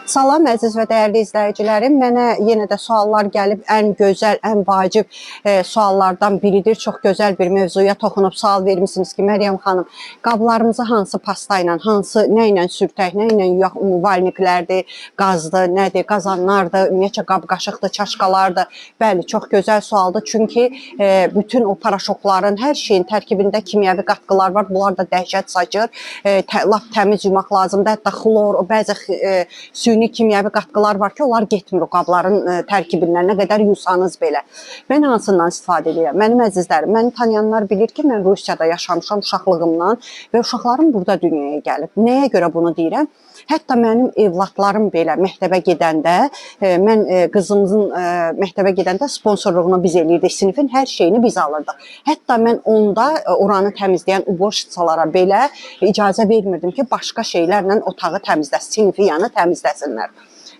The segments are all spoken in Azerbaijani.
Salam əziz və dəyərli izləyicilərim. Mənə yenə də suallar gəlib. Ən gözəl, ən vacib suallardan biridir. Çox gözəl bir mövzuya toxunub sual vermisiniz ki, Məryəm xanım, qablarımızı hansı pasta ilə, nə ilə sürtək, nə ilə yuyaq, umumvalniklərdir, qazdır, nədir, qazanlardır, ümumiyyətcə qab-qaşıqdır, çaşqalardır. Bəli, çox gözəl sualdır. Çünki bütün o paraşokların, hər şeyin tərkibində kimyəvi qatqılar var. Bunlar da dəhşət saçır. Lap təmiz yumaq lazımdır. Hətta xlor, bəzi süni kimyəvi qatqılar var ki, onlar getmir o qabların tərkibindən, nə qədər yusanız belə. Mən hansından istifadə edirəm? Mənim əzizlərim, məni tanıyanlar bilir ki, mən Rusiyada yaşamışam uşaqlığımdan və uşaqlarım burada dünyaya gəlib. Nəyə görə bunu deyirəm? Hətta mənim evladlarım belə məktəbə gedəndə, mən qızımızın məktəbə gedəndə sponsorluğunu biz eləyirdik, sinifin hər şeyini biz alırdıq. Hətta mən onda oranı təmizləyən uboşçalara belə icazə vermirdim ki, başqa şeylərlə otağı təmizləsin, sinifi yanı təmizləsinlər.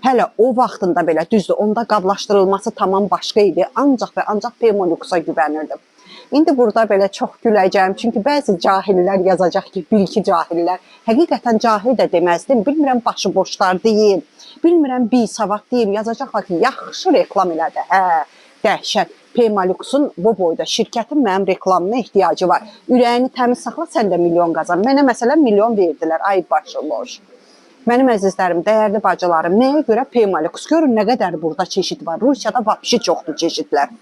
Hələ o vaxtında belə düzdür, onda qablaşdırılması tamam başqa idi. Ancaq və ancaq Pemolux'a güvənirdim. İndi burada belə çox güləcəm. Çünki bəzi cahillər yazacaq ki, bil ki cahillər. Həqiqətən cahil də deməzdim. Bilmirəm başıboşlar deyim, bilmirəm bisavad deyim. Yazacaqlar ki, yaxşı reklam elədi. Hə, dəhşət. Pemolux'un bu boyda şirkətin mənim reklamına ehtiyacı var. Ürəyini təmiz saxla, sən də milyon qazan. Mənə məsələn milyon verdilər. Ay başıboş. Mənim əzizlərim, dəyərli bacılarım, nəyə görə Pemolux? Görün nə qədər burada çeşid var. Rusiyada vapşı çoxdur çeşidlər.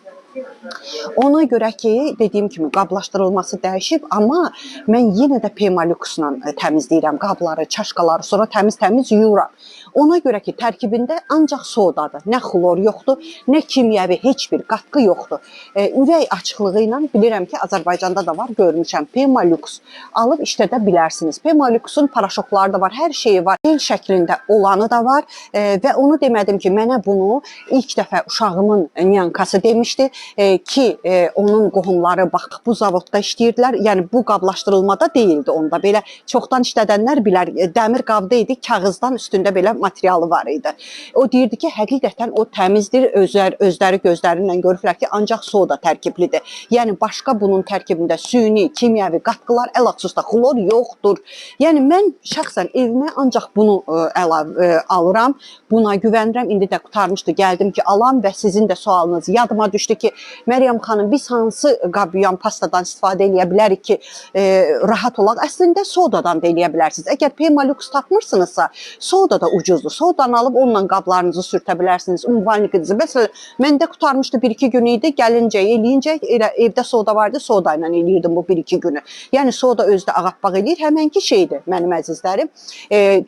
Ona görə ki, dediyim kimi qablaşdırılması dəyişib, amma mən yenə də Pemolux'la təmizləyirəm qabları, çaşqaları, sonra təmiz yuyuram. Ona görə ki, tərkibində ancaq sodadır. Nə xlor yoxdur, nə kimyəvi heç bir qatqı yoxdur. Ürək açıqlığı ilə bilirəm ki, Azərbaycanda da var, görmüşəm. Pemolux alıb işlədə bilərsiniz. Pemolux'un paraşokları da var, hər şeyi var. El şəklində olanı da var və onu demədim ki, mənə bunu ilk dəfə uşağımın nyankası demişdi ki, onun qohumları bax bu zavodda işləyirdilər. Yəni bu qablaşdırılmada deyildi onda. Belə çoxdan işlədənlər bilər, dəmir qabda idi, kağızdan üstündə belə materialı var idi. O deyirdi ki, həqiqətən o təmizdir, özləri gözlərindən görürlər ki, ancaq soda tərkiblidir. Yəni başqa bunun tərkibində süni, kimyəvi qatqılar, əlxüsusda xlor yoxdur. Yəni mən şəxsən evimə ancaq bunu alıram, buna güvənirəm. İndi də qurtarmışdı, gəldim ki, alam və sizin də sualınız yadıma düşdü ki, Məryəm xanım, biz hansı qab yuyan pastadan istifadə edə bilərik ki, rahat olaq? Əslində sodadan da edə bilərsiniz. Əgər Pemolux tapmırsınızsa, soda da ucuzdur. Sodanı alıb onunla qablarınızı sürtə bilərsiniz. Umumvalnikinizi. Məsələn, məndə qurtarmışdı 1-2 gün idi. Gəlincə, eləyincə, evdə soda vardı, soda ilə eləyirdim bu 1-2 günü. Yəni soda özdə ağappaq eləyir. Həmənki şeydir, mənim əzizlərim.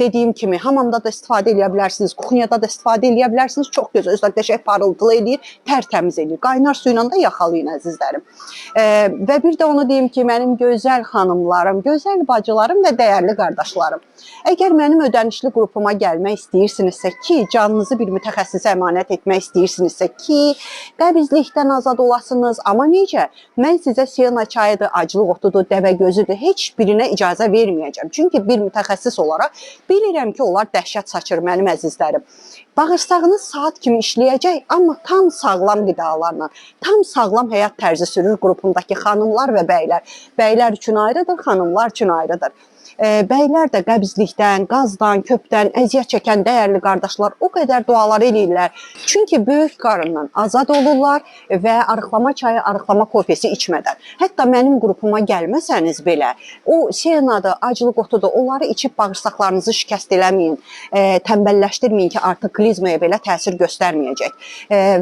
Dediyim kimi, hamamda da istifadə edə bilərsiniz, kuxnyada da istifadə edə bilərsiniz. Çox gözəl, özdə qəşəng parıltılı eləyir, tərtəmiz eləyir. Qaynar su ilə də yaxalayın əzizlərim. Və bir də onu deyim ki, mənim gözəl xanımlarım, gözəl bacılarım və dəyərli qardaşlarım. Əgər mənim ödənişli qrupuma gəlmək istəyirsinizsə ki, canınızı bir mütəxəssisə əmanət etmək istəyirsinizsə ki, qəbizlikdən azad olasınız. Amma necə? Mən sizə siyana çayıdır, aclıq otudur, dəvə gözüdür, heç birinə icazə verməyəcəm. Çünki bir mütəxəssis olaraq bilirəm ki, onlar dəhşət saçır mənim əzizlərim. Bağırsağınız saat kimi işləyəcək, amma tam sağlam qidalarla, tam sağlam həyat tərzi sürür qrupundakı xanımlar və bəylər. Bəylər üçün ayrıdır, xanımlar üçün ayrıdır. Bəylər də qəbizlikdən, qazdan, köpdən əziyyət çəkən dəyərli qardaşlar o qədər dualar eləyirlər. Çünki böyük qarından azad olurlar və arıqlama çayı, arıqlama kofesi içmədən. Hətta mənim qrupuma gəlməsəniz belə, o siyenadır, aclıq otudur, onları içib bağırsaqlarınızı şikəst eləməyin, tənbəlləşdirməyin ki, artıq klizmaya belə təsir göstərməyəcək.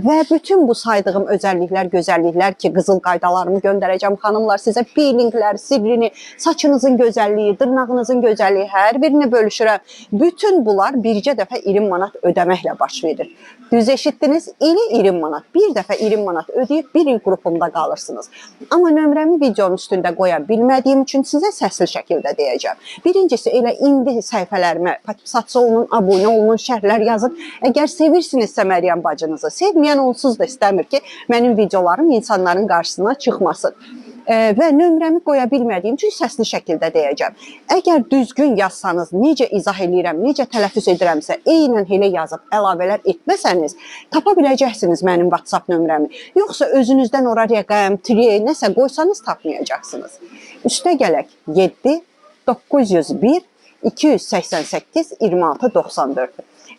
Və bütün bu saydığım özəlliklər, gözəlliklər ki, qızıl qaydalarımı göndərəcəm xanımlar sizə, peelinglər, sirrini, saçınızın gözəlliyi, dırnağınızın gözəlliyi, hər birini bölüşürəm. Bütün bunlar bircə dəfə 20 manat ödəməklə baş verir. Düz eşitdiniz, 20 manat. Bir dəfə 20 manat ödəyib bir il qrupumda qalırsınız. Amma nömrəmi videonun üstündə qoya bilmədiyim üçün sizə səsli şəkildə deyəcəm. Birincisi, elə indi səhifələrimə patipsatçı olun, abunə olun, şərhlər yazın. Əgər sevirsinizsə Məryəm bacınızı, sevməyən onsuz da istəmir ki, mənim videolarım insanların qarşısına çıxmasın. Və nömrəmi qoya bilmədiyim üçün səsli şəkildə deyəcəm. Əgər düzgün yazsanız, necə izah edirəm, necə tələffüz edirəmsə, eynən elə yazıb əlavələr etməsəniz, tapa biləcəksiniz mənim WhatsApp nömrəmi. Yoxsa özünüzdən ora rəqəm, nəsə qoysanız tapmayacaqsınız. Üstə gələk 7 901 288 26 94.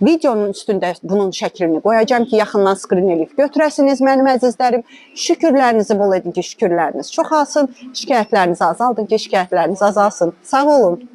Videonun üstündə bunun şəklini qoyacağam ki, yaxından skrin eləyib götürəsiniz mənim əzizlərim. Şükürlərinizi bol edin ki, şükürləriniz çoxalsın, şikayətlərinizi azaldın ki, şikayətləriniz azalsın. Sağ olun.